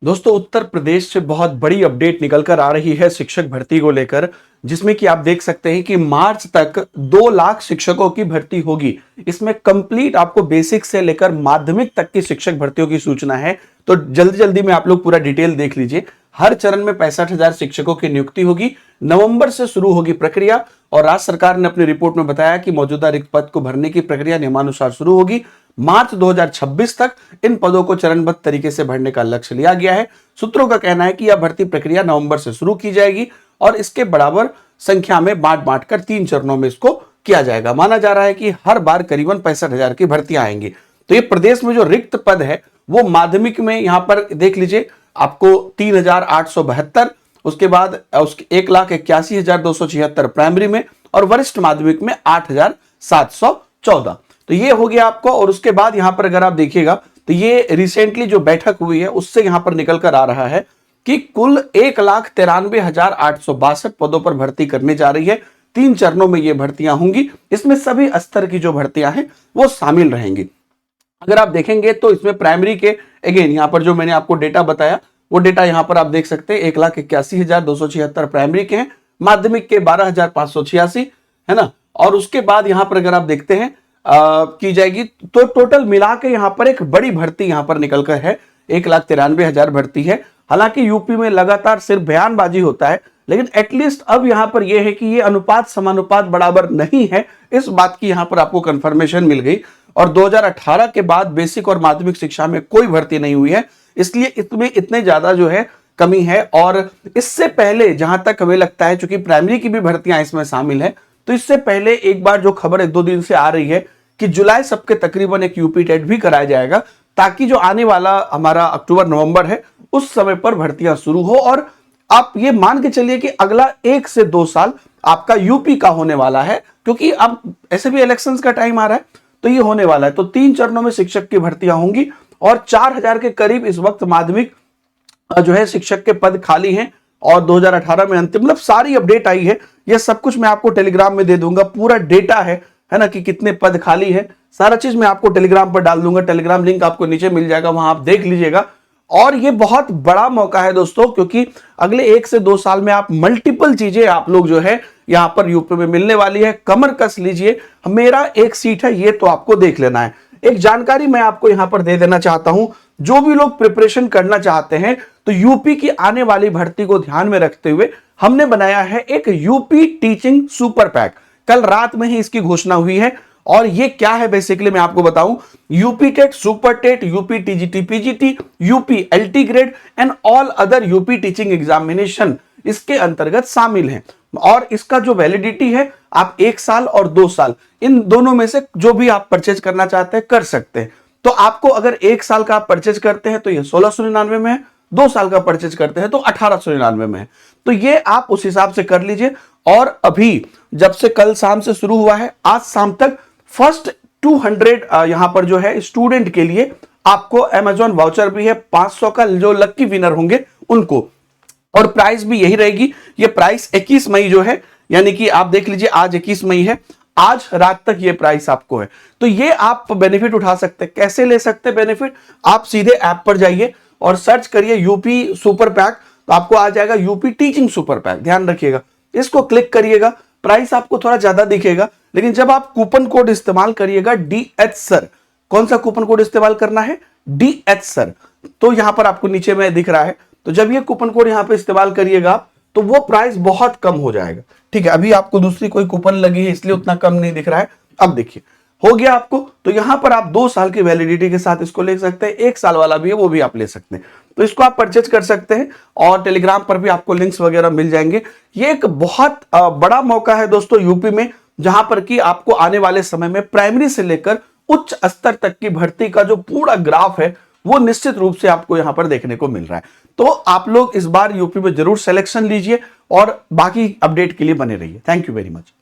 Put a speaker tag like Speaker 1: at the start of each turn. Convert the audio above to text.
Speaker 1: दोस्तों उत्तर प्रदेश से बहुत बड़ी अपडेट निकल कर आ रही है शिक्षक भर्ती को लेकर, जिसमें कि आप देख सकते हैं कि मार्च तक 2 लाख शिक्षकों की भर्ती होगी। इसमें कंप्लीट आपको बेसिक से लेकर माध्यमिक तक की शिक्षक भर्तियों की सूचना है। तो जल्दी जल्दी में आप लोग पूरा डिटेल देख लीजिए। हर चरण में 65,000 शिक्षकों की नियुक्ति होगी। नवंबर से शुरू होगी प्रक्रिया और राज्य सरकार ने अपनी रिपोर्ट में बताया कि मौजूदा रिक्त पद को भरने की प्रक्रिया नियमानुसार शुरू होगी। मार्च 2026 तक इन पदों को चरणबद्ध तरीके से भरने का लक्ष्य लिया गया है। सूत्रों का कहना है कि यह भर्ती प्रक्रिया नवंबर से शुरू की जाएगी और इसके बराबर संख्या में बांट कर 3 चरणों में इसको किया जाएगा। माना जा रहा है कि हर बार करीबन 65,000 की भर्तियां आएंगी। तो ये प्रदेश में जो रिक्त पद है वो माध्यमिक में यहां पर देख लीजिए आपको 3,872, उसके बाद 1,81,276 प्राइमरी में और वरिष्ठ माध्यमिक में 8,714। तो ये हो गया आपको। और उसके बाद यहां पर अगर आप देखिएगा तो ये रिसेंटली जो बैठक हुई है उससे यहां पर निकल कर आ रहा है कि कुल 1,93,862 पदों पर भर्ती करने जा रही है। 3 चरणों में ये भर्तियां होंगी। इसमें सभी स्तर की जो भर्तियां हैं वो शामिल रहेंगी। अगर आप देखेंगे तो इसमें प्राइमरी के अगेन यहां पर जो मैंने आपको डेटा बताया वो डेटा यहां पर आप देख सकते हैं 1,81,276 प्राइमरी के हैं, माध्यमिक के 12,586 है ना। और उसके बाद यहां पर अगर आप देखते हैं की जाएगी तो टोटल मिला के यहां पर एक बड़ी भर्ती यहां पर निकल कर है 1,93,000 भर्ती है। हालांकि यूपी में लगातार सिर्फ बयानबाजी होता है, लेकिन एटलीस्ट अब यहां पर यह है कि ये अनुपात समानुपात बराबर नहीं है, इस बात की यहां पर आपको कंफर्मेशन मिल गई। और 2018 के बाद बेसिक और माध्यमिक शिक्षा में कोई भर्ती नहीं हुई है, इसलिए इसमें इतने ज्यादा जो है कमी है। और इससे पहले जहां तक हमें लगता है चूंकि प्राइमरी की भी भर्तियां इसमें शामिल है, तो इससे पहले एक बार जो खबर 1-2 दिन से आ रही है कि जुलाई सबके तकरीबन एक यूपी टेट भी कराया जाएगा, ताकि जो आने वाला हमारा अक्टूबर नवंबर है उस समय पर भर्तियां शुरू हो। और आप ये मान के चलिए कि अगला 1 से 2 साल आपका यूपी का होने वाला है, क्योंकि अब ऐसे भी इलेक्शंस का टाइम आ रहा है तो ये होने वाला है। तो 3 चरणों में शिक्षक की भर्तियां होंगी और 4,000 के करीब इस वक्त माध्यमिक जो है शिक्षक के पद खाली हैं। और 2018 में अंतिम मतलब सारी अपडेट आई है, ये सब कुछ मैं आपको टेलीग्राम में दे दूंगा। पूरा डेटा है ना कि कितने पद खाली है, सारा चीज मैं आपको टेलीग्राम पर डाल दूंगा। टेलीग्राम लिंक आपको नीचे मिल जाएगा, वहां आप देख लीजिएगा। और ये बहुत बड़ा मौका है दोस्तों, क्योंकि अगले 1 से 2 साल में आप मल्टीपल चीजें आप लोग जो है यहां पर यूपी में मिलने वाली है। कमर कस लीजिए, मेरा एक सीट है ये तो आपको देख लेना है। एक जानकारी मैं आपको यहां पर दे देना चाहता हूं, जो भी लोग प्रिपरेशन करना चाहते हैं तो यूपी की आने वाली भर्ती को ध्यान में रखते हुए हमने बनाया है एक यूपी टीचिंग सुपर पैक। कल रात में ही इसकी घोषणा हुई है। और ये क्या है बेसिकली मैं आपको बताऊं, UP TET, super TET, UP TGT PGT, UP LT grade and all other UP teaching examination इसके अंतर्गत शामिल हैं। और इसका जो वैलिडिटी है आप 1 साल और 2 साल इन दोनों में से जो भी आप परचेज करना चाहते हैं कर सकते हैं। तो आपको अगर 1 साल का आप परचेज करते हैं तो ये 1699 में है, 2 साल का परचेज करते हैं तो 1899 में है। तो ये आप उस हिसाब से कर लीजिए। और अभी जब से कल शाम से शुरू हुआ है, आज शाम तक फर्स्ट 200 यहां पर जो है स्टूडेंट के लिए आपको अमेजॉन वाउचर भी है 500 का, जो लक्की विनर होंगे उनको। और प्राइस भी यही रहेगी। ये प्राइस 21 मई जो है, यानी कि आप देख लीजिए आज 21 मई है, आज रात तक ये प्राइस आपको है। तो ये आप बेनिफिट उठा सकते हैं। कैसे ले सकते हैं बेनिफिट, आप सीधे ऐप पर जाइए और सर्च करिए यूपी सुपर पैक, तो आपको आ जाएगा यूपी टीचिंग सुपर पैक। ध्यान रखिएगा, इसको क्लिक करिएगा, प्राइस आपको थोड़ा ज्यादा दिखेगा, लेकिन जब आप कूपन कोड इस्तेमाल करिएगा DH सर, कौन सा कूपन कोड इस्तेमाल करना है, DH सर, तो यहां पर आपको नीचे में दिख रहा है। तो जब ये कूपन कोड यहां पे इस्तेमाल करिएगा तो वो प्राइस बहुत कम हो जाएगा। ठीक है, अभी आपको दूसरी कोई कूपन लगी है इसलिए उतना कम नहीं दिख रहा है। अब देखिए हो गया आपको। तो यहां पर आप 2 साल की वैलिडिटी के साथ इसको ले सकते हैं, 1 साल वाला भी है वो भी आप ले सकते हैं। तो इसको आप परचेज कर सकते हैं और टेलीग्राम पर भी आपको लिंक्स वगैरह मिल जाएंगे। ये एक बहुत बड़ा मौका है दोस्तों यूपी में, जहां पर कि आपको आने वाले समय में प्राइमरी से लेकर उच्च स्तर तक की भर्ती का जो पूरा ग्राफ है वो निश्चित रूप से आपको यहां पर देखने को मिल रहा है। तो आप लोग इस बार यूपी में जरूर सिलेक्शन लीजिए और बाकी अपडेट के लिए बने रहिए। Thank you very much.